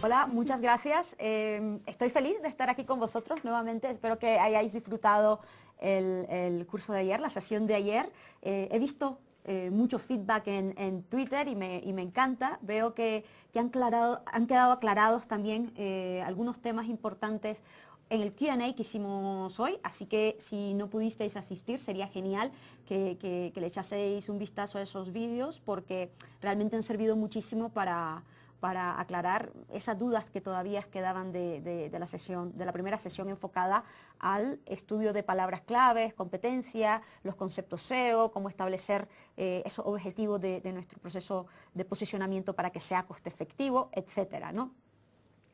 Hola, muchas gracias. Estoy feliz de estar aquí con vosotros nuevamente. Espero que hayáis disfrutado el curso de ayer, la sesión de ayer. He visto mucho feedback en Twitter y me encanta. Veo que han quedado aclarados también algunos temas importantes en el Q&A que hicimos hoy, así que si no pudisteis asistir sería genial que le echaseis un vistazo a esos vídeos porque realmente han servido muchísimo para aclarar esas dudas que todavía quedaban de la sesión, de la primera sesión enfocada al estudio de palabras claves, competencia, los conceptos SEO, cómo establecer esos objetivos de nuestro proceso de posicionamiento para que sea coste efectivo, etcétera, ¿no?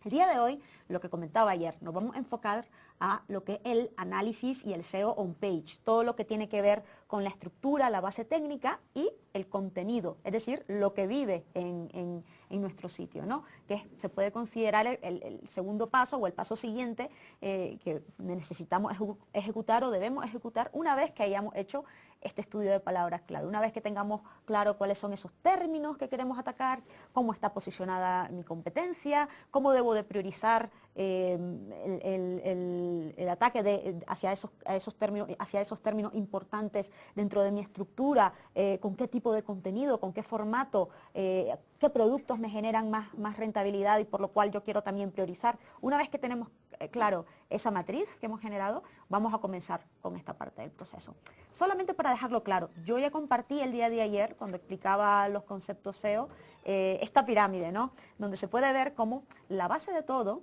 El día de hoy, lo que comentaba ayer, nos vamos a enfocar a lo que es el análisis y el SEO on page, todo lo que tiene que ver con la estructura, la base técnica y el contenido, es decir, lo que vive en nuestro sitio, ¿no? Que se puede considerar el segundo paso o el paso siguiente que necesitamos ejecutar o debemos ejecutar una vez que hayamos hecho este estudio de palabras clave, una vez que tengamos claro cuáles son esos términos que queremos atacar, cómo está posicionada mi competencia, cómo debo de priorizar el ataque hacia esos términos importantes dentro de mi estructura, con qué tipo de contenido, con qué formato, qué productos me generan más rentabilidad y por lo cual yo quiero también priorizar. Una vez que tenemos claro esa matriz que hemos generado, vamos a comenzar con esta parte del proceso. Solamente para dejarlo claro, yo ya compartí el día de ayer, cuando explicaba los conceptos SEO, esta pirámide, ¿no? Donde se puede ver cómo la base de todo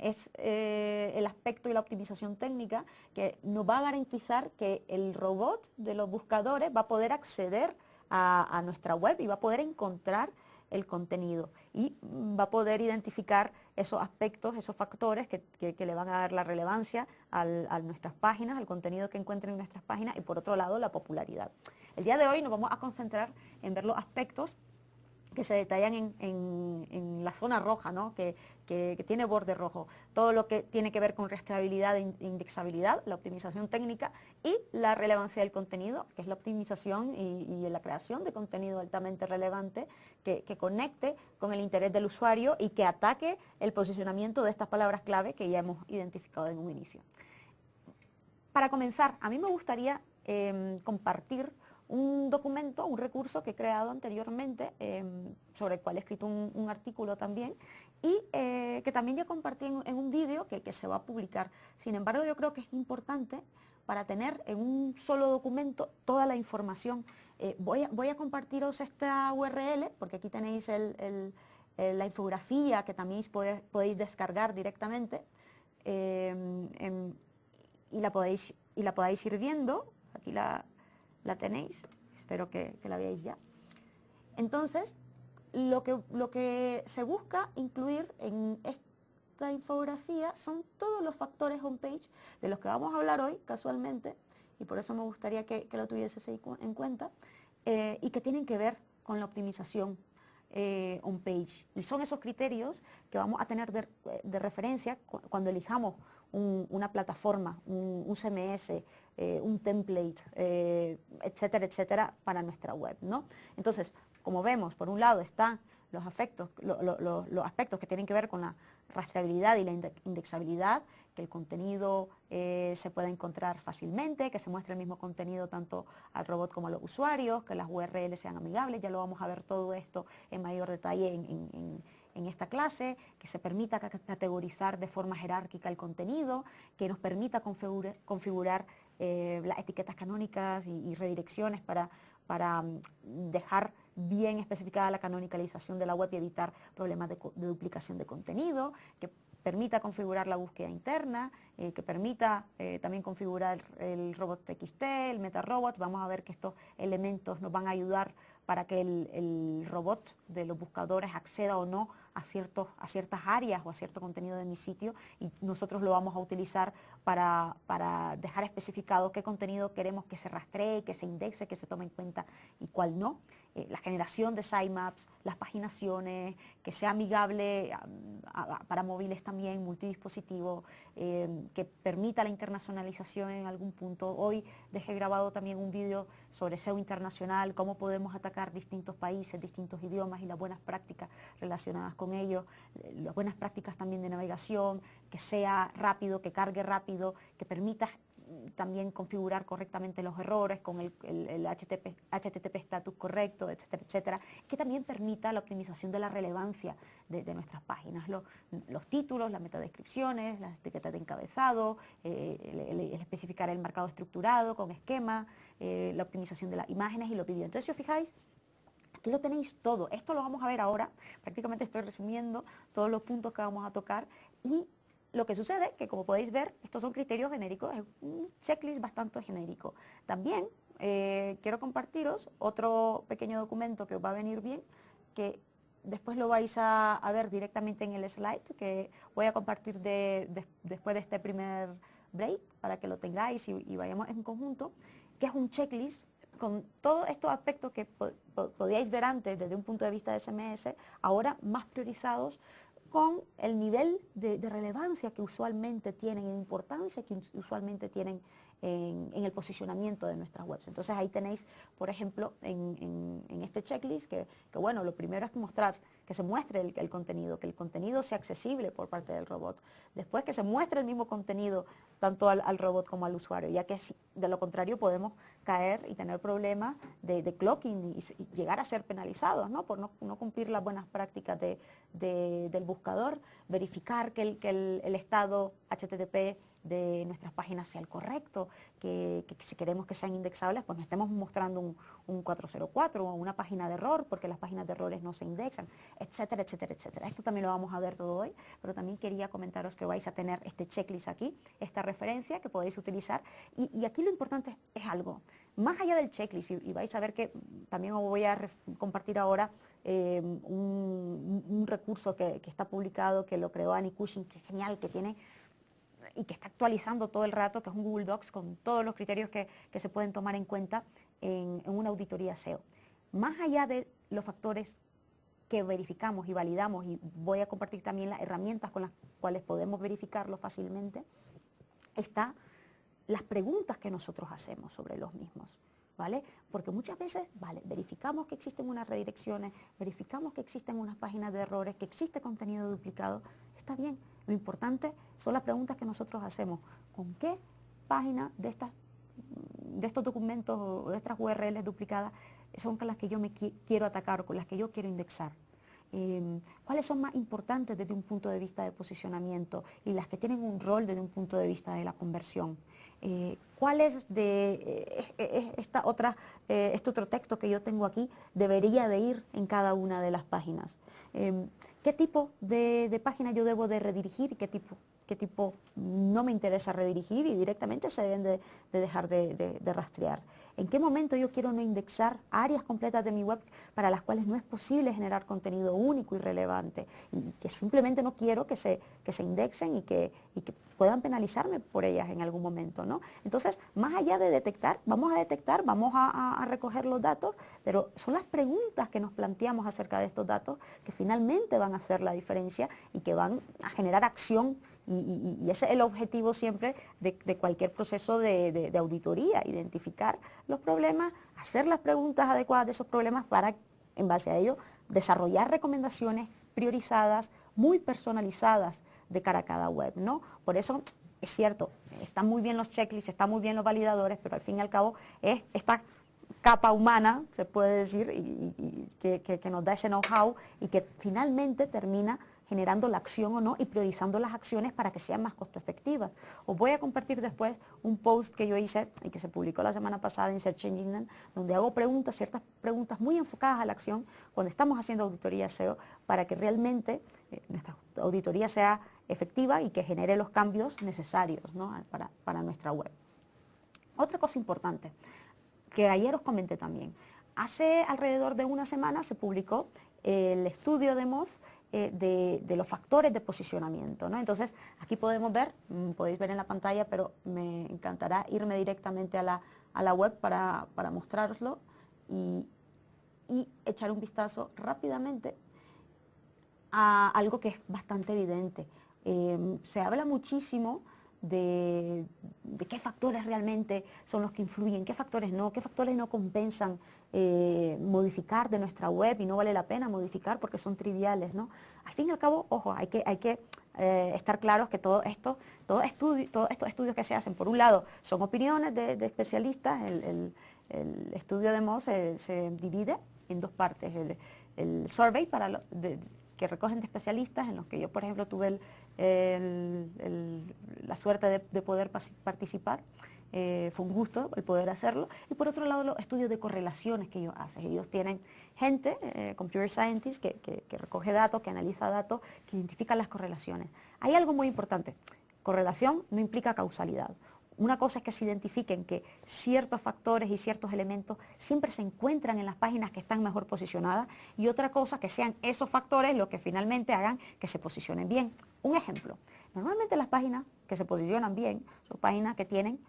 es el aspecto y la optimización técnica que nos va a garantizar que el robot de los buscadores va a poder acceder a nuestra web y va a poder encontrar el contenido y va a poder identificar esos aspectos, esos factores que le van a dar la relevancia a nuestras páginas, al contenido que encuentren en nuestras páginas y por otro lado la popularidad. El día de hoy nos vamos a concentrar en ver los aspectos que se detallan en la zona roja, ¿no? que tiene borde rojo, todo lo que tiene que ver con rastreabilidad e indexabilidad, la optimización técnica y la relevancia del contenido, que es la optimización y la creación de contenido altamente relevante que conecte con el interés del usuario y que ataque el posicionamiento de estas palabras clave que ya hemos identificado en un inicio. Para comenzar, a mí me gustaría compartir un documento, un recurso que he creado anteriormente, sobre el cual he escrito un artículo también, y que también ya compartí en un vídeo que se va a publicar. Sin embargo, yo creo que es importante para tener en un solo documento toda la información. Voy a compartiros esta URL, porque aquí tenéis la infografía que también podéis descargar directamente, y la podáis ir viendo. Aquí la tenéis, espero que la veáis ya. Entonces, lo que se busca incluir en esta infografía son todos los factores on-page de los que vamos a hablar hoy, casualmente, y por eso me gustaría que lo tuvieses en cuenta, y que tienen que ver con la optimización on-page. Y son esos criterios que vamos a tener de referencia cuando elijamos una plataforma, un CMS, un template, etcétera, etcétera, para nuestra web, ¿no? Entonces, como vemos, por un lado están los aspectos que tienen que ver con la rastreabilidad y la indexabilidad, que el contenido se pueda encontrar fácilmente, que se muestre el mismo contenido tanto al robot como a los usuarios, que las URL sean amigables. Ya lo vamos a ver todo esto en mayor detalle en esta clase, que se permita categorizar de forma jerárquica el contenido, que nos permita configurar las etiquetas canónicas y redirecciones para dejar bien especificada la canonicalización de la web y evitar problemas de duplicación de contenido, que permita configurar la búsqueda interna, que permita también configurar el robot TXT, el MetaRobot. Vamos a ver que estos elementos nos van a ayudar para que el robot de los buscadores acceda o no a ciertas áreas o a cierto contenido de mi sitio, y nosotros lo vamos a utilizar para dejar especificado qué contenido queremos que se rastree, que se indexe, que se tome en cuenta y cuál no. La generación de sitemaps, las paginaciones, que sea amigable para móviles también, multidispositivo, que permita la internacionalización en algún punto. Hoy dejé grabado también un vídeo sobre SEO internacional, cómo podemos atacar destacar distintos países, distintos idiomas y las buenas prácticas relacionadas con ellos, las buenas prácticas también de navegación, que sea rápido, que cargue rápido, que permita también configurar correctamente los errores con el HTTP status correcto, etcétera, etcétera, que también permita la optimización de la relevancia de nuestras páginas, los títulos, las metadescripciones, las etiquetas de encabezado, el especificar el marcado estructurado con esquema, la optimización de las imágenes y los vídeos. Entonces, si os fijáis, aquí lo tenéis todo. Esto lo vamos a ver ahora. Prácticamente estoy resumiendo todos los puntos que vamos a tocar y lo que sucede, que como podéis ver, estos son criterios genéricos, es un checklist bastante genérico. También quiero compartiros otro pequeño documento que os va a venir bien, que después lo vais a ver directamente en el slide, que voy a compartir después de este primer break, para que lo tengáis y vayamos en conjunto, que es un checklist con todos estos aspectos que podíais ver antes desde un punto de vista de SMS, ahora más priorizados con el nivel de relevancia que usualmente tienen y de importancia que usualmente tienen en el posicionamiento de nuestras webs. Entonces ahí tenéis, por ejemplo, en este checklist que bueno, lo primero es mostrar, que se muestre el contenido, que el contenido sea accesible por parte del robot. Después que se muestre el mismo contenido tanto al robot como al usuario, ya que de lo contrario podemos caer y tener problemas de clocking y llegar a ser penalizados, ¿no? Por no cumplir las buenas prácticas del buscador, verificar que el estado HTTP de nuestras páginas sea el correcto, que si queremos que sean indexables, pues no estemos mostrando un 404 o una página de error, porque las páginas de errores no se indexan, etcétera, etcétera, etcétera. Esto también lo vamos a ver todo hoy, pero también quería comentaros que vais a tener este checklist aquí, esta referencia que podéis utilizar, y aquí lo importante es algo, más allá del checklist, y vais a ver que también os voy a compartir ahora un recurso que está publicado, que lo creó Annie Cushing, que es genial, que tiene y que está actualizando todo el rato, que es un Google Docs con todos los criterios que se pueden tomar en cuenta en una auditoría SEO. Más allá de los factores que verificamos y validamos, y voy a compartir también las herramientas con las cuales podemos verificarlo fácilmente, están las preguntas que nosotros hacemos sobre los mismos, ¿vale? Porque muchas veces, vale, verificamos que existen unas redirecciones, verificamos que existen unas páginas de errores, que existe contenido duplicado, está bien. Lo importante son las preguntas que nosotros hacemos. ¿Con qué página de estos documentos o de estas URLs duplicadas son con las que yo me quiero atacar o con las que yo quiero indexar? ¿Cuáles son más importantes desde un punto de vista de posicionamiento y las que tienen un rol desde un punto de vista de la conversión? ¿Cuáles de este otro texto que yo tengo aquí debería de ir en cada una de las páginas? ¿Qué tipo de página yo debo de redirigir y qué tipo no me interesa redirigir y directamente se deben de dejar de rastrear? ¿En qué momento yo quiero no indexar áreas completas de mi web para las cuales no es posible generar contenido único y relevante y que simplemente no quiero que se indexen y que puedan penalizarme por ellas en algún momento, ¿no? Entonces, más allá de detectar, vamos a recoger los datos, pero son las preguntas que nos planteamos acerca de estos datos que finalmente van a hacer la diferencia y que van a generar acción. Y ese es el objetivo siempre de cualquier proceso de auditoría, identificar los problemas, hacer las preguntas adecuadas de esos problemas para, en base a ello, desarrollar recomendaciones priorizadas, muy personalizadas de cara a cada web, ¿no? Por eso es cierto, están muy bien los checklists, están muy bien los validadores, pero al fin y al cabo es esta capa humana, se puede decir, y que nos da ese know-how y que finalmente termina generando la acción o no y priorizando las acciones para que sean más costo efectivas. Os voy a compartir después un post que yo hice y que se publicó la semana pasada en Search Engine, donde hago ciertas preguntas muy enfocadas a la acción cuando estamos haciendo auditoría SEO para que realmente nuestra auditoría sea efectiva y que genere los cambios necesarios, ¿no? para nuestra web. Otra cosa importante, que ayer os comenté también, hace alrededor de una semana se publicó el estudio de Moz de los factores de posicionamiento, ¿no? Entonces, aquí podemos ver, podéis ver en la pantalla, pero me encantará irme directamente a la web para mostraroslo y echar un vistazo rápidamente a algo que es bastante evidente. Se habla muchísimo de qué factores realmente son los que influyen, qué factores no compensan modificar de nuestra web y no vale la pena modificar porque son triviales, ¿no? Al fin y al cabo, ojo, hay que estar claros que todos estos estudios que se hacen, por un lado, son opiniones de especialistas. El estudio de Moz se divide en dos partes. El survey que recogen de especialistas, en los que yo, por ejemplo, tuve la suerte de poder participar. Fue un gusto el poder hacerlo. Y por otro lado, los estudios de correlaciones que ellos hacen. Ellos tienen gente, computer scientists, que recoge datos, que analiza datos, que identifica las correlaciones. Hay algo muy importante. Correlación no implica causalidad. Una cosa es que se identifiquen que ciertos factores y ciertos elementos siempre se encuentran en las páginas que están mejor posicionadas, y otra cosa que sean esos factores los que finalmente hagan que se posicionen bien. Un ejemplo, normalmente las páginas que se posicionan bien son páginas que tienen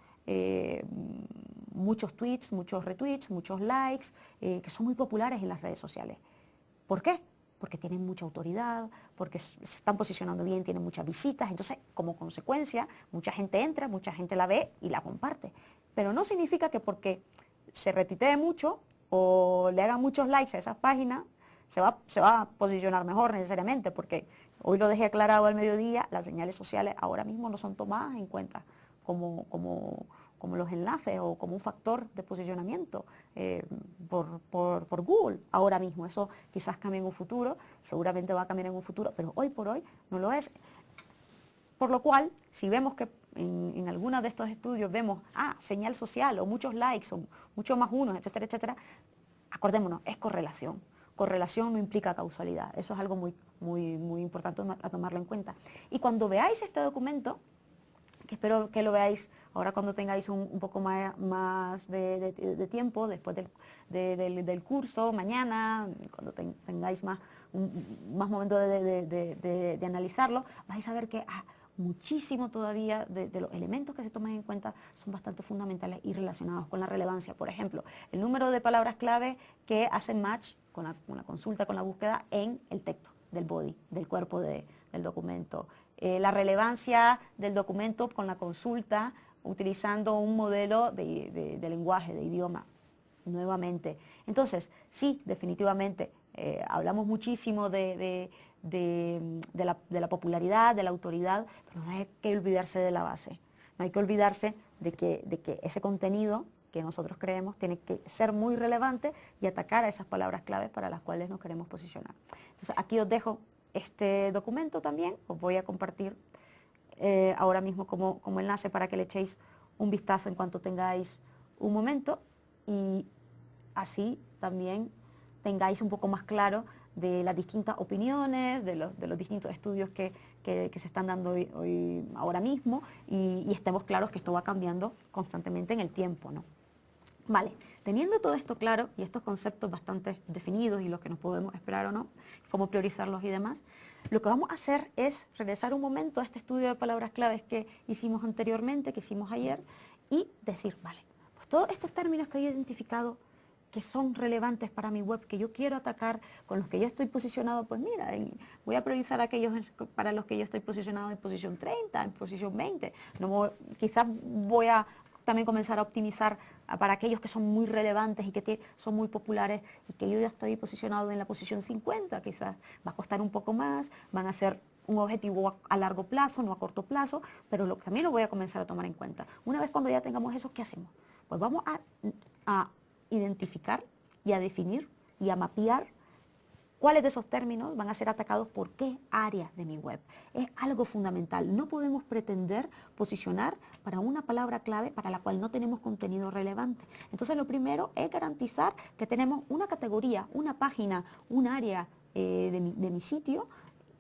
muchos tweets, muchos retweets, muchos likes, que son muy populares en las redes sociales. ¿Por qué? Porque tienen mucha autoridad, porque se están posicionando bien, tienen muchas visitas. Entonces, como consecuencia, mucha gente entra, mucha gente la ve y la comparte. Pero no significa que porque se retuitee mucho o le hagan muchos likes a esas páginas, se va a posicionar mejor necesariamente, porque hoy lo dejé aclarado al mediodía, las señales sociales ahora mismo no son tomadas en cuenta como los enlaces o como un factor de posicionamiento por Google ahora mismo. Eso quizás cambie en un futuro, seguramente va a cambiar en un futuro, pero hoy por hoy no lo es. Por lo cual, si vemos que en alguno de estos estudios vemos señal social o muchos likes o muchos más unos, etcétera, etcétera, acordémonos, es correlación. Correlación no implica causalidad. Eso es algo muy importante a tomarlo en cuenta. Y cuando veáis este documento, que espero que lo veáis ahora cuando tengáis un poco más de tiempo, después del curso, mañana, cuando tengáis más momento de analizarlo, vais a ver que muchísimo todavía de los elementos que se toman en cuenta son bastante fundamentales y relacionados con la relevancia. Por ejemplo, el número de palabras clave que hacen match con la consulta, con la búsqueda en el texto del body, del cuerpo del documento. La relevancia del documento con la consulta utilizando un modelo de lenguaje, de idioma, nuevamente. Entonces, sí, definitivamente, hablamos muchísimo de la popularidad, de la autoridad, pero no hay que olvidarse de la base. No hay que olvidarse de que ese contenido que nosotros creemos tiene que ser muy relevante y atacar a esas palabras claves para las cuales nos queremos posicionar. Entonces, aquí os dejo este documento también, os voy a compartir ahora mismo como enlace para que le echéis un vistazo en cuanto tengáis un momento, y así también tengáis un poco más claro de las distintas opiniones, de los distintos estudios que se están dando ahora mismo, y estemos claros que esto va cambiando constantemente en el tiempo, ¿no? Vale, teniendo todo esto claro y estos conceptos bastante definidos y los que nos podemos esperar o no, cómo priorizarlos y demás, lo que vamos a hacer es regresar un momento a este estudio de palabras claves que hicimos anteriormente, que hicimos ayer, y decir, vale, pues todos estos términos que he identificado que son relevantes para mi web, que yo quiero atacar, con los que yo estoy posicionado, pues mira, voy a priorizar aquellos para los que yo estoy posicionado en posición 30, en posición 20. Quizás voy a también comenzar a optimizar para aquellos que son muy relevantes y que son muy populares y que yo ya estoy posicionado en la posición 50, quizás va a costar un poco más, van a ser un objetivo a largo plazo, no a corto plazo, pero también lo voy a comenzar a tomar en cuenta. Una vez cuando ya tengamos eso, ¿qué hacemos? Pues vamos a identificar y a definir y a mapear cuáles de esos términos van a ser atacados por qué área de mi web. Es algo fundamental. No podemos pretender posicionar para una palabra clave para la cual no tenemos contenido relevante. Entonces, lo primero es garantizar que tenemos una categoría, una página, un área de mi sitio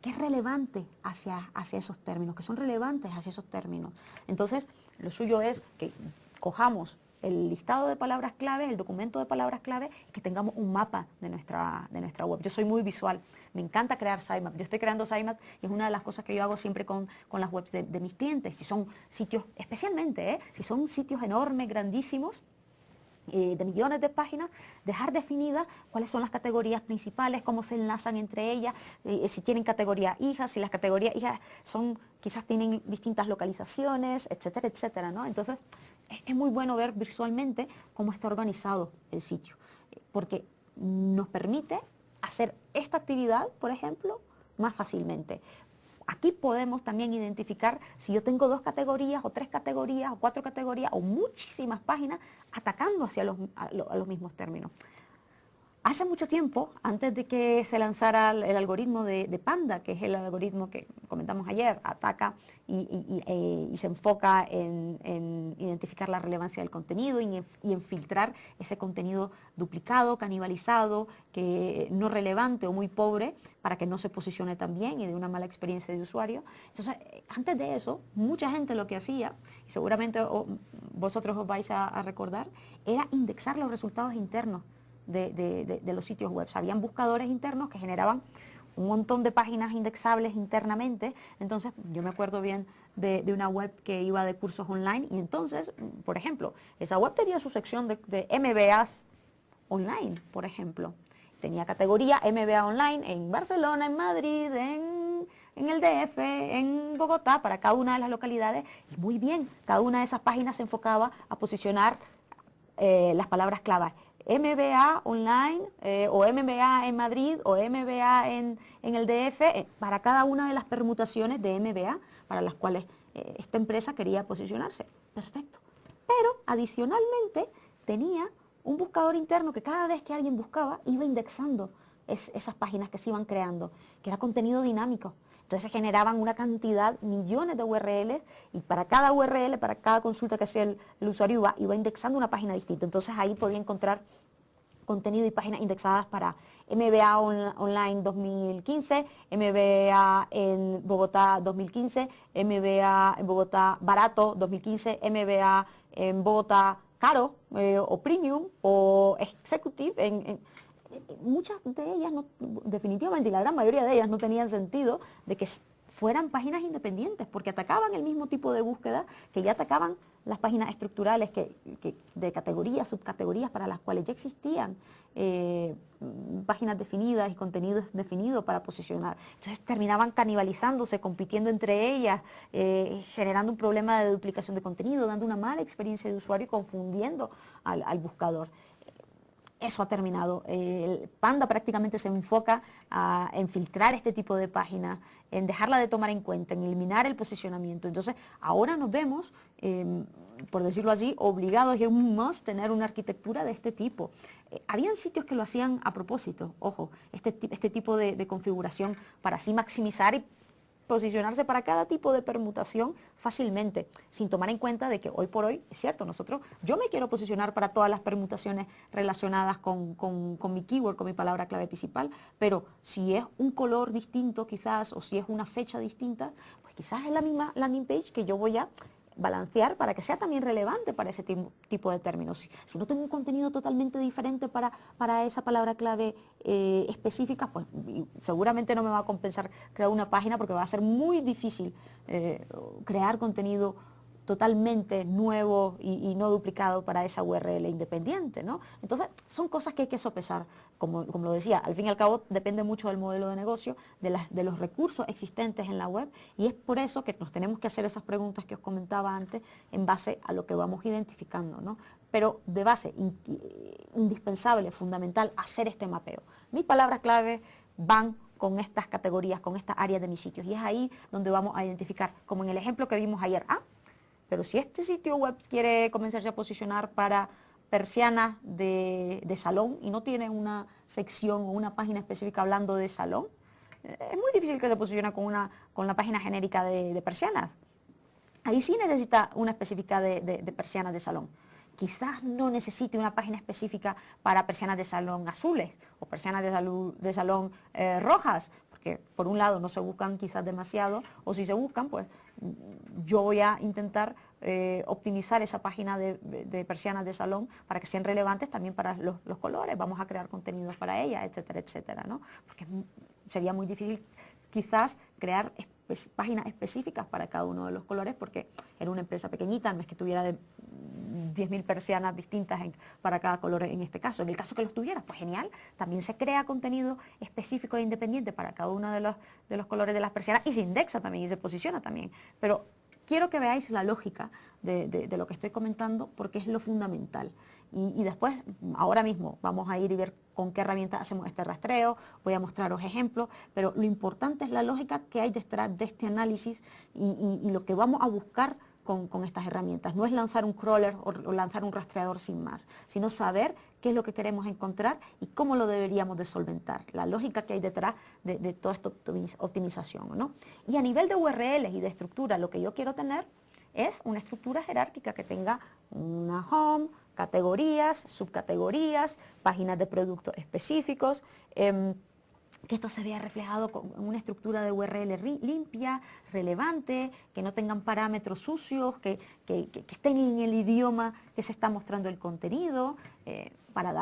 que es relevante hacia esos términos, que son relevantes hacia esos términos. Entonces, lo suyo es que cojamos el listado de palabras clave, el documento de palabras clave, que tengamos un mapa de nuestra web. Yo soy muy visual, me encanta crear sitemap. Yo estoy creando sitemap y es una de las cosas que yo hago siempre con las webs de mis clientes. Si son sitios, especialmente, si son sitios enormes, grandísimos, de millones de páginas, dejar definidas cuáles son las categorías principales, cómo se enlazan entre ellas, si tienen categorías hijas, si las categorías hijas son, quizás tienen distintas localizaciones, etcétera, etcétera, ¿no? Entonces, es muy bueno ver visualmente cómo está organizado el sitio, porque nos permite hacer esta actividad, por ejemplo, más fácilmente. Aquí podemos también identificar si yo tengo 2 categorías o 3 categorías o 4 categorías o muchísimas páginas atacando hacia los mismos términos. Hace mucho tiempo, antes de que se lanzara el algoritmo de Panda, que es el algoritmo que comentamos ayer, ataca y se enfoca en identificar la relevancia del contenido y en filtrar ese contenido duplicado, canibalizado, que no relevante o muy pobre, para que no se posicione tan bien y de una mala experiencia de usuario. Entonces, antes de eso, mucha gente lo que hacía, y seguramente vosotros os vais a recordar, era indexar los resultados internos de los sitios web. Habían buscadores internos que generaban un montón de páginas indexables internamente. Entonces, yo me acuerdo bien de una web que iba de cursos online y entonces, por ejemplo, esa web tenía su sección de MBAs online, por ejemplo. Tenía categoría MBA online en Barcelona, en Madrid, en el DF, en Bogotá, para cada una de las localidades. Y muy bien, cada una de esas páginas se enfocaba a posicionar las palabras claves. MBA online o MBA en Madrid o MBA en el DF, para cada una de las permutaciones de MBA para las cuales esta empresa quería posicionarse. Perfecto. Pero adicionalmente tenía un buscador interno que cada vez que alguien buscaba iba indexando esas páginas que se iban creando, que era contenido dinámico. Entonces se generaban una cantidad, millones de URLs, y para cada URL, para cada consulta que hacía el usuario, iba indexando una página distinta. Entonces ahí podía encontrar contenido y páginas indexadas para MBA Online 2015, MBA en Bogotá 2015, MBA en Bogotá Barato 2015, MBA en Bogotá Caro o Premium o Executive. Muchas de ellas, definitivamente, y la gran mayoría de ellas no tenían sentido de que fueran páginas independientes, porque atacaban el mismo tipo de búsqueda que ya atacaban las páginas estructurales de categorías, subcategorías para las cuales ya existían páginas definidas y contenidos definidos para posicionar. Entonces terminaban canibalizándose, compitiendo entre ellas, generando un problema de duplicación de contenido, dando una mala experiencia de usuario y confundiendo al buscador. Eso ha terminado. El Panda prácticamente se enfoca en filtrar este tipo de páginas, en dejarla de tomar en cuenta, en eliminar el posicionamiento. Entonces, ahora nos vemos, por decirlo así, obligados, y un must tener una arquitectura de este tipo. Habían sitios que lo hacían a propósito, ojo, este tipo de configuración para así maximizar y posicionarse para cada tipo de permutación fácilmente, sin tomar en cuenta de que hoy por hoy, es cierto, yo me quiero posicionar para todas las permutaciones relacionadas con mi keyword, con mi palabra clave principal, pero si es un color distinto quizás, o si es una fecha distinta, pues quizás es la misma landing page que yo voy a balancear para que sea también relevante para ese tipo de términos. Si no tengo un contenido totalmente diferente para esa palabra clave específica, pues seguramente no me va a compensar crear una página, porque va a ser muy difícil crear contenido totalmente nuevo y no duplicado para esa URL independiente, ¿no? Entonces, son cosas que hay que sopesar. Como lo decía, al fin y al cabo depende mucho del modelo de negocio, de los recursos existentes en la web, y es por eso que nos tenemos que hacer esas preguntas que os comentaba antes en base a lo que vamos identificando, ¿no? Pero de base, indispensable, fundamental, hacer este mapeo. Mis palabras clave van con estas categorías, con estas áreas de mis sitios, y es ahí donde vamos a identificar, como en el ejemplo que vimos ayer, pero si este sitio web quiere comenzarse a posicionar para persianas de salón y no tiene una sección o una página específica hablando de salón, es muy difícil que se posicione con la página genérica de persianas. Ahí sí necesita una específica de persianas de salón. Quizás no necesite una página específica para persianas de salón azules o persianas de salón rojas, porque por un lado no se buscan quizás demasiado, o si se buscan, pues yo voy a intentar optimizar esa página de persianas de salón para que sean relevantes también para los colores. Vamos a crear contenidos para ellas, etcétera, etcétera, ¿no? Porque sería muy difícil quizás crear páginas específicas para cada uno de los colores, porque era una empresa pequeñita, no es que tuviera 10.000 persianas distintas para cada color en este caso. En el caso que los tuvieras, pues genial, también se crea contenido específico e independiente para cada uno de los colores de las persianas y se indexa también y se posiciona también. Pero quiero que veáis la lógica de lo que estoy comentando porque es lo fundamental. Y después, ahora mismo, vamos a ir y ver con qué herramienta hacemos este rastreo, voy a mostraros ejemplos, pero lo importante es la lógica que hay detrás de este análisis y lo que vamos a buscar con estas herramientas. No es lanzar un crawler o lanzar un rastreador sin más, sino saber qué es lo que queremos encontrar y cómo lo deberíamos de solventar, la lógica que hay detrás de toda esta optimización, ¿no? Y a nivel de URLs y de estructura, lo que yo quiero tener es una estructura jerárquica que tenga una home, categorías, subcategorías, páginas de productos específicos, que esto se vea reflejado en una estructura de URL limpia, relevante, que no tengan parámetros sucios, que estén en el idioma que se está mostrando el contenido, para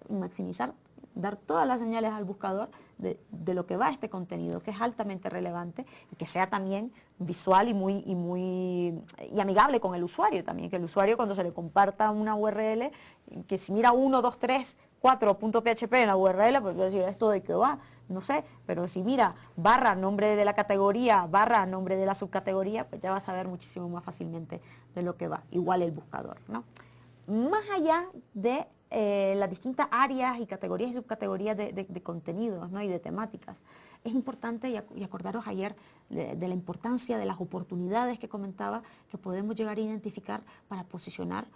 maximizar, dar todas las señales al buscador de lo que va este contenido, que es altamente relevante y que sea también visual y amigable con el usuario también, que el usuario cuando se le comparta una URL, que si mira 1, 2, 3, 4.php en la URL, pues va a decir, ¿esto de qué va? No sé, pero si mira barra nombre de la categoría, barra nombre de la subcategoría, pues ya va a saber muchísimo más fácilmente de lo que va, igual el buscador, ¿no? Más allá de las distintas áreas y categorías y subcategorías de contenidos, ¿no? Y de temáticas. Es importante, y acordaros ayer de la importancia de las oportunidades que comentaba, que podemos llegar a identificar para posicionar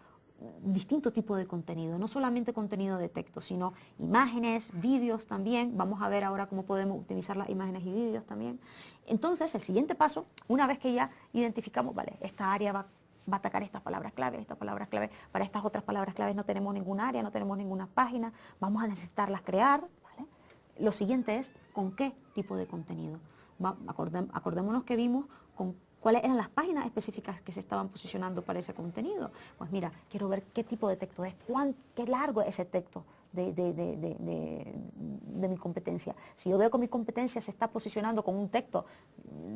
distintos tipos de contenido, no solamente contenido de texto, sino imágenes, vídeos también. Vamos a ver ahora cómo podemos optimizar las imágenes y vídeos también. Entonces, el siguiente paso, una vez que ya identificamos, vale, esta área va a atacar estas palabras clave, para estas otras palabras claves no tenemos ningún área, no tenemos ninguna página, vamos a necesitarlas crear, ¿vale? Lo siguiente es, ¿con qué tipo de contenido? Acordémonos que vimos con cuáles eran las páginas específicas que se estaban posicionando para ese contenido. Pues mira, quiero ver qué tipo de texto es, qué largo es ese texto de mi competencia. Si yo veo que mi competencia se está posicionando con un texto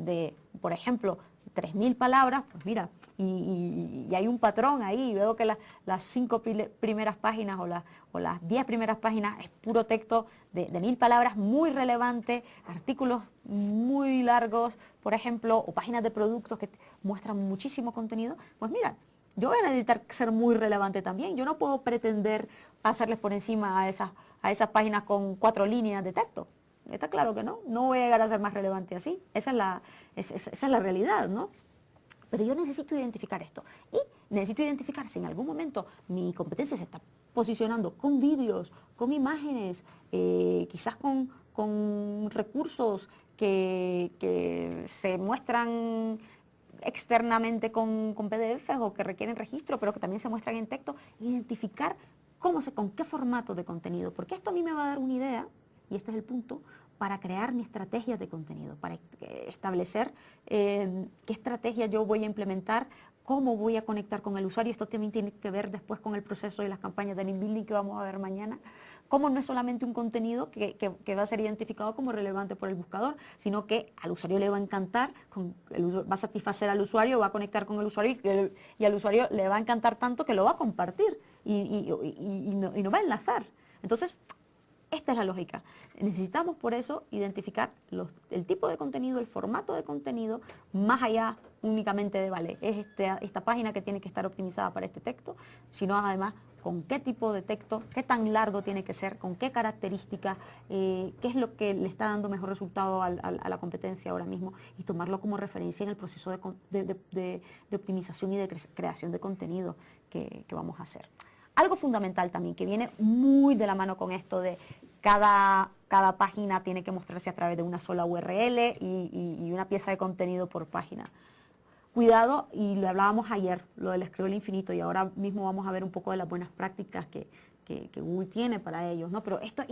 de, por ejemplo, 3.000 palabras, pues mira, y hay un patrón ahí, veo que las 5 primeras páginas o las 10 primeras páginas es puro texto de 1.000 palabras, muy relevante, artículos muy largos, por ejemplo, o páginas de productos que muestran muchísimo contenido, pues mira, yo voy a necesitar ser muy relevante también. Yo no puedo pretender pasarles por encima a esas páginas con 4 líneas de texto. Está claro que no voy a llegar a ser más relevante así. Esa es la realidad, ¿no? Pero yo necesito identificar esto. Y necesito identificar si en algún momento mi competencia se está posicionando con vídeos, con imágenes, quizás con recursos que se muestran externamente con PDFs o que requieren registro, pero que también se muestran en texto, identificar con qué formato de contenido, porque esto a mí me va a dar una idea, y este es el punto, para crear mi estrategia de contenido, para establecer qué estrategia yo voy a implementar, cómo voy a conectar con el usuario. Esto también tiene que ver después con el proceso de las campañas de link building que vamos a ver mañana. Cómo no es solamente un contenido que va a ser identificado como relevante por el buscador, sino que al usuario le va a encantar, va a satisfacer al usuario, va a conectar con el usuario y al usuario le va a encantar tanto que lo va a compartir y no va a enlazar. Entonces, esta es la lógica. Necesitamos por eso identificar el tipo de contenido, el formato de contenido, más allá únicamente de, vale, es esta página que tiene que estar optimizada para este texto, sino además con qué tipo de texto, qué tan largo tiene que ser, con qué características, qué es lo que le está dando mejor resultado a la competencia ahora mismo y tomarlo como referencia en el proceso de optimización y de creación de contenido que vamos a hacer. Algo fundamental también, que viene muy de la mano con esto de cada página tiene que mostrarse a través de una sola URL y una pieza de contenido por página. Cuidado, y lo hablábamos ayer, lo del scroll infinito, y ahora mismo vamos a ver un poco de las buenas prácticas que Google tiene para ellos, ¿no? Pero esto es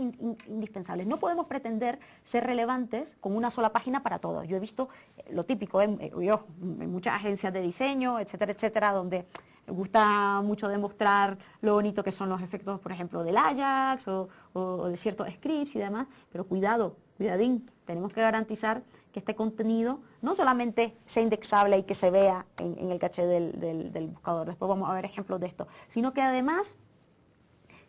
indispensable. No podemos pretender ser relevantes con una sola página para todos. Yo he visto lo típico en muchas agencias de diseño, etcétera, etcétera, donde gusta mucho demostrar lo bonito que son los efectos, por ejemplo, del Ajax o de ciertos scripts y demás, pero cuidadín, tenemos que garantizar que este contenido no solamente sea indexable y que se vea en el caché del buscador, después vamos a ver ejemplos de esto, sino que además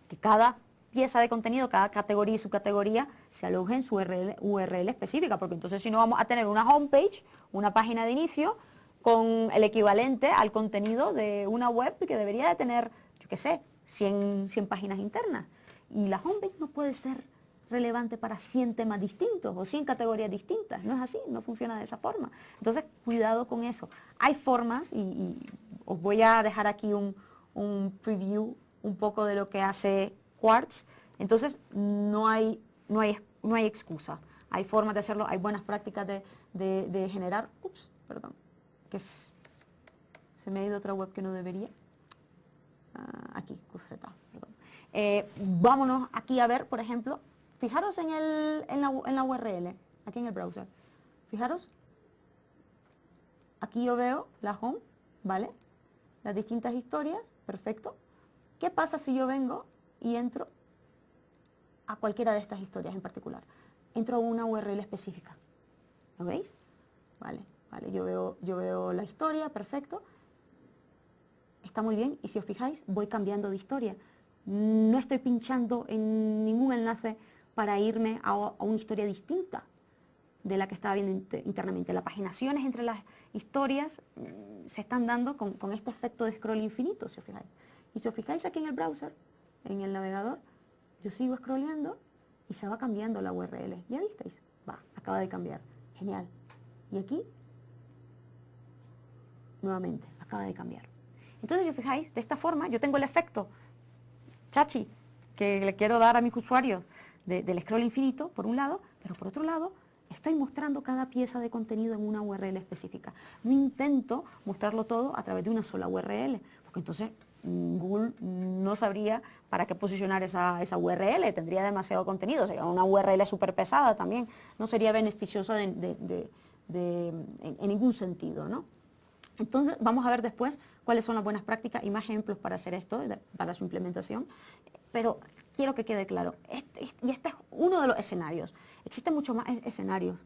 que cada pieza de contenido, cada categoría y subcategoría se aloje en su URL específica, porque entonces si no vamos a tener una homepage, una página de inicio, con el equivalente al contenido de una web que debería de tener, yo qué sé, 100 páginas internas. Y la homepage no puede ser relevante para 100 temas distintos o 100 categorías distintas. No es así, no funciona de esa forma. Entonces, cuidado con eso. Hay formas, y os voy a dejar aquí un preview un poco de lo que hace Quartz. Entonces, no hay excusa. Hay formas de hacerlo, hay buenas prácticas de generar... Ups, perdón. Se me ha ido otra web que no debería. Aquí, QZ, perdón. Vámonos aquí a ver, por ejemplo, fijaros en la URL, aquí en el browser. Fijaros, aquí yo veo la home, ¿vale? Las distintas historias, perfecto. ¿Qué pasa si yo vengo y entro a cualquiera de estas historias en particular? Entro a una URL específica. ¿Lo veis? Vale. Vale, yo veo la historia, perfecto, está muy bien, y si os fijáis, voy cambiando de historia. No estoy pinchando en ningún enlace para irme a una historia distinta de la que estaba viendo internamente. Las paginaciones entre las historias se están dando con este efecto de scroll infinito, si os fijáis. Y si os fijáis aquí en el browser, en el navegador, yo sigo scrolleando y se va cambiando la URL. ¿Ya visteis? Va, acaba de cambiar. Genial. Y aquí... nuevamente, acaba de cambiar. Entonces, si os fijáis, de esta forma yo tengo el efecto chachi que le quiero dar a mis usuarios del scroll infinito, por un lado, pero por otro lado, estoy mostrando cada pieza de contenido en una URL específica. No intento mostrarlo todo a través de una sola URL, porque entonces Google no sabría para qué posicionar esa URL, tendría demasiado contenido, sería una URL súper pesada también, no sería beneficiosa en ningún sentido, ¿no? Entonces, vamos a ver después cuáles son las buenas prácticas y más ejemplos para hacer esto, para su implementación. Pero quiero que quede claro, este es uno de los escenarios. Existen muchos más escenarios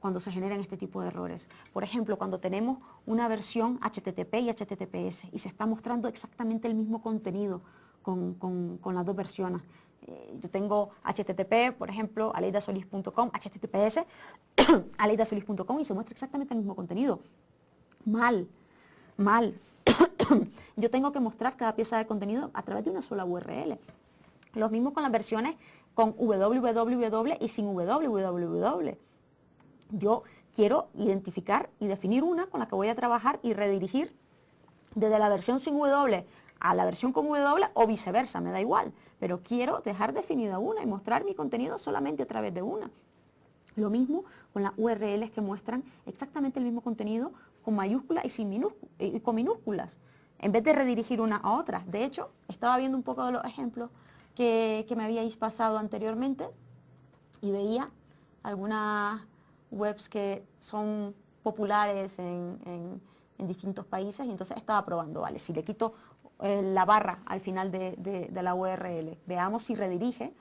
cuando se generan este tipo de errores. Por ejemplo, cuando tenemos una versión HTTP y HTTPS y se está mostrando exactamente el mismo contenido con las dos versiones. Yo tengo HTTP, por ejemplo, aleidasolis.com, HTTPS, aleidasolis.com y se muestra exactamente el mismo contenido. Mal. Yo tengo que mostrar cada pieza de contenido a través de una sola URL. Lo mismo con las versiones con www y sin www. Yo quiero identificar y definir una con la que voy a trabajar y redirigir desde la versión sin W a la versión con W o viceversa, me da igual. Pero quiero dejar definida una y mostrar mi contenido solamente a través de una. Lo mismo con las URLs que muestran exactamente el mismo contenido con mayúsculas y con minúsculas, en vez de redirigir una a otra. De hecho, estaba viendo un poco de los ejemplos que me habíais pasado anteriormente y veía algunas webs que son populares en distintos países y entonces estaba probando, vale, si le quito la barra al final de la URL, veamos si redirige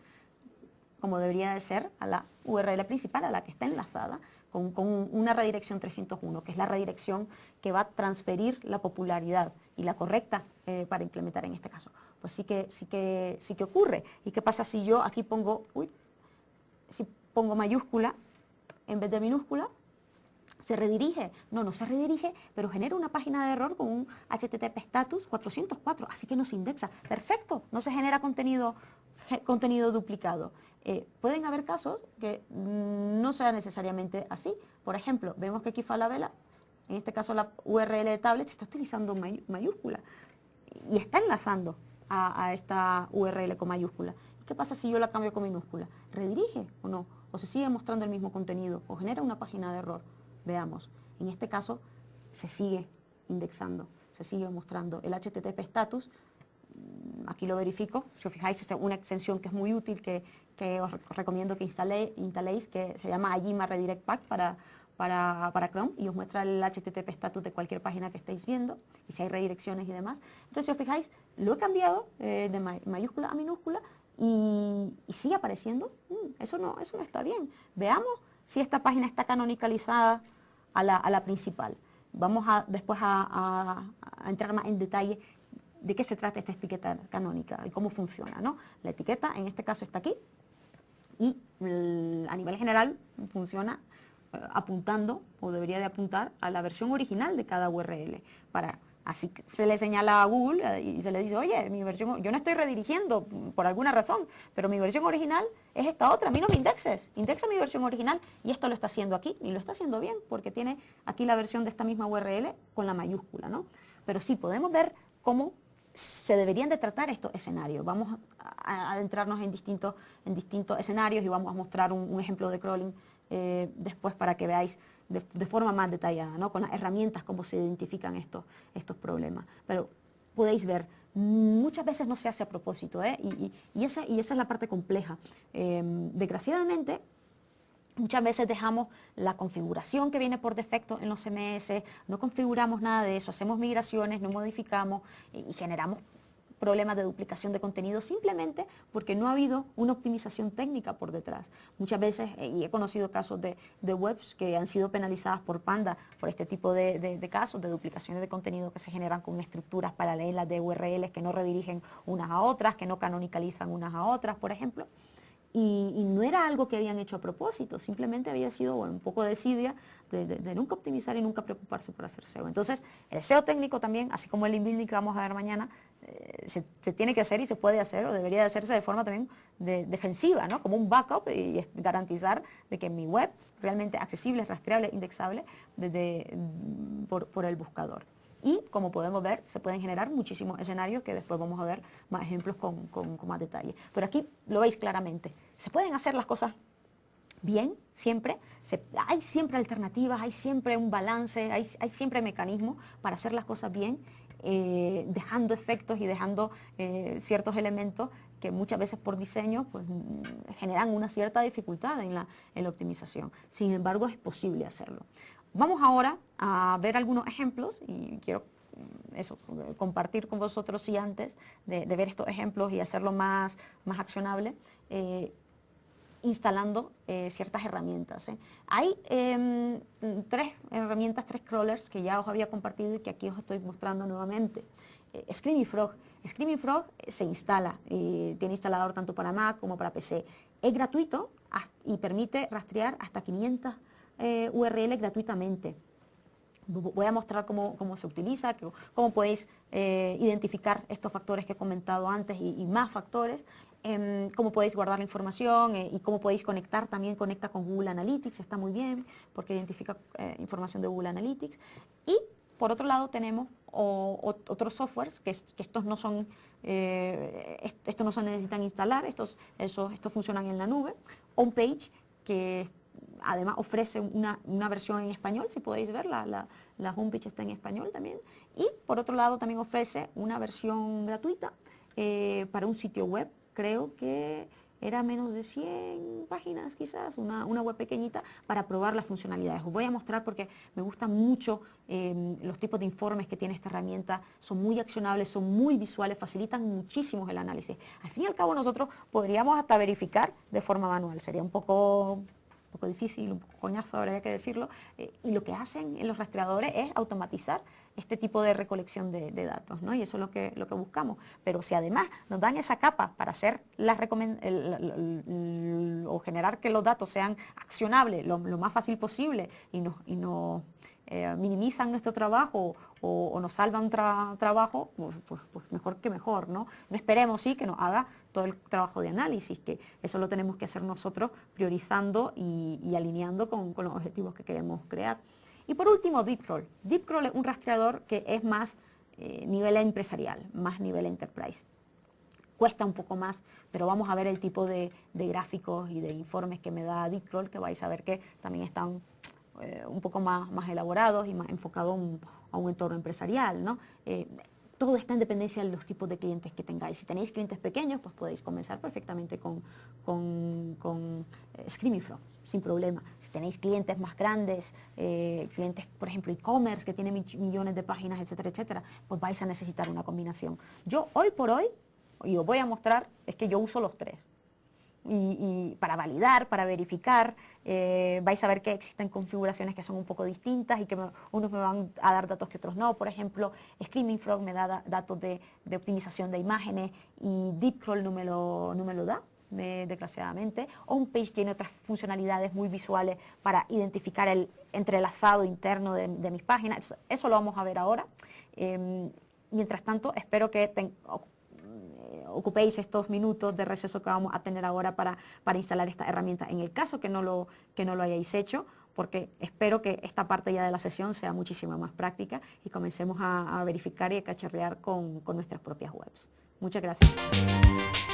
como debería de ser a la URL principal, a la que está enlazada, con una redirección 301, que es la redirección que va a transferir la popularidad y la correcta para implementar en este caso. Pues sí que ocurre. ¿Y qué pasa si yo aquí pongo, si pongo mayúscula en vez de minúscula? ¿Se redirige? No se redirige, pero genera una página de error con un HTTP status 404, así que no se indexa. Perfecto, no se genera contenido duplicado. Pueden haber casos que no sea necesariamente así. Por ejemplo, vemos que aquí Falabella, en este caso la URL de tablet, está utilizando mayúscula y está enlazando a esta URL con mayúscula. ¿Qué pasa si yo la cambio con minúscula? ¿Redirige o no? ¿O se sigue mostrando el mismo contenido? ¿O genera una página de error? Veamos. En este caso se sigue indexando, se sigue mostrando el HTTP status. Aquí lo verifico, si os fijáis es una extensión que es muy útil, que os recomiendo que instaléis, que se llama Ajima Redirect Pack para Chrome y os muestra el HTTP status de cualquier página que estéis viendo y si hay redirecciones y demás. Entonces, si os fijáis, lo he cambiado de mayúscula a minúscula y sigue apareciendo. Eso no está bien. Veamos si esta página está canonicalizada a la principal. Vamos después a entrar más en detalle de qué se trata esta etiqueta canónica y cómo funciona, ¿no? La etiqueta en este caso está aquí y a nivel general funciona apuntando, o debería de apuntar, a la versión original de cada URL. Así se le señala a Google y se le dice, oye, mi versión, yo no estoy redirigiendo por alguna razón, pero mi versión original es esta otra, a mí no me indexes, indexa mi versión original, y esto lo está haciendo aquí, y lo está haciendo bien, porque tiene aquí la versión de esta misma URL con la mayúscula, ¿no? Pero sí, podemos ver cómo se deberían de tratar estos escenarios. Vamos a adentrarnos en distintos escenarios y vamos a mostrar un ejemplo de crawling después para que veáis de forma más detallada, ¿no? Con las herramientas cómo se identifican estos problemas. Pero podéis ver, muchas veces no se hace a propósito, y esa es la parte compleja. Desgraciadamente, muchas veces dejamos la configuración que viene por defecto en los CMS, no configuramos nada de eso, hacemos migraciones, no modificamos y generamos problemas de duplicación de contenido simplemente porque no ha habido una optimización técnica por detrás. Muchas veces, y he conocido casos de webs que han sido penalizadas por Panda por este tipo de casos, de duplicaciones de contenido que se generan con estructuras paralelas de URLs que no redirigen unas a otras, que no canonicalizan unas a otras, por ejemplo. Y no era algo que habían hecho a propósito, simplemente había sido un poco de desidia de nunca optimizar y nunca preocuparse por hacer SEO. Entonces, el SEO técnico también, así como el inbuilding que vamos a ver mañana, se tiene que hacer y se puede hacer, o debería de hacerse de forma también defensiva, ¿no? Como un backup, y garantizar de que mi web realmente accesible, rastreable, indexable por el buscador. Y como podemos ver, se pueden generar muchísimos escenarios que después vamos a ver más ejemplos con más detalle. Pero aquí lo veis claramente. Se pueden hacer las cosas bien, siempre. Hay siempre alternativas, hay siempre un balance, hay siempre mecanismos para hacer las cosas bien, dejando efectos y dejando ciertos elementos que muchas veces por diseño pues, generan una cierta dificultad en la optimización. Sin embargo, es posible hacerlo. Vamos ahora a ver algunos ejemplos y quiero compartir con vosotros y antes de ver estos ejemplos y hacerlo más accionable, instalando ciertas herramientas. Hay 3 herramientas, 3 crawlers que ya os había compartido y que aquí os estoy mostrando nuevamente. Screaming Frog. Screaming Frog se instala, tiene instalador tanto para Mac como para PC. Es gratuito y permite rastrear hasta 500 URL gratuitamente. Voy a mostrar cómo se utiliza, cómo podéis identificar estos factores que he comentado antes y más factores, cómo podéis guardar la información y cómo podéis conectar. También conecta con Google Analytics, está muy bien porque identifica información de Google Analytics. Y por otro lado tenemos otros softwares que estos no son, estos no se necesitan instalar, estos funcionan en la nube. OnPage, que además ofrece una versión en español, si podéis ver, la homepage está en español también. Y por otro lado también ofrece una versión gratuita para un sitio web, creo que era menos de 100 páginas quizás, una web pequeñita para probar las funcionalidades. Os voy a mostrar porque me gustan mucho los tipos de informes que tiene esta herramienta, son muy accionables, son muy visuales, facilitan muchísimo el análisis. Al fin y al cabo nosotros podríamos hasta verificar de forma manual, sería un poco difícil, un poco coñazo, habría que decirlo, y lo que hacen en los rastreadores es automatizar este tipo de recolección de datos, ¿no? Y eso es lo que buscamos. Pero si además nos dan esa capa para hacer o generar que los datos sean accionables lo más fácil posible y nos minimizan nuestro trabajo o nos salvan trabajo, pues mejor que mejor, ¿no? No esperemos que nos haga todo el trabajo de análisis, que eso lo tenemos que hacer nosotros priorizando y alineando con los objetivos que queremos crear. Y por último, DeepCrawl. DeepCrawl es un rastreador que es más nivel empresarial, más nivel enterprise. Cuesta un poco más, pero vamos a ver el tipo de gráficos y de informes que me da DeepCrawl, que vais a ver que también están un poco más elaborados y más enfocados a un entorno empresarial, ¿no? Todo está en dependencia de los tipos de clientes que tengáis. Si tenéis clientes pequeños, pues podéis comenzar perfectamente con Screaming Frog. sin problema. Si tenéis clientes más grandes, clientes, por ejemplo, e-commerce, que tienen millones de páginas, etcétera, etcétera, pues vais a necesitar una combinación. Yo hoy por hoy, y os voy a mostrar, es que yo uso los tres. Y para validar, para verificar, vais a ver que existen configuraciones que son un poco distintas y que unos me van a dar datos que otros no. Por ejemplo, Screaming Frog me da datos de optimización de imágenes y Deepcrawl no me lo da, desgraciadamente. HomePage tiene otras funcionalidades muy visuales para identificar el entrelazado interno de mis páginas. Eso lo vamos a ver ahora. Mientras tanto, espero que ocupéis estos minutos de receso que vamos a tener ahora para instalar esta herramienta, en el caso que no lo hayáis hecho, porque espero que esta parte ya de la sesión sea muchísimo más práctica y comencemos a verificar y a cacharrear con nuestras propias webs. Muchas gracias.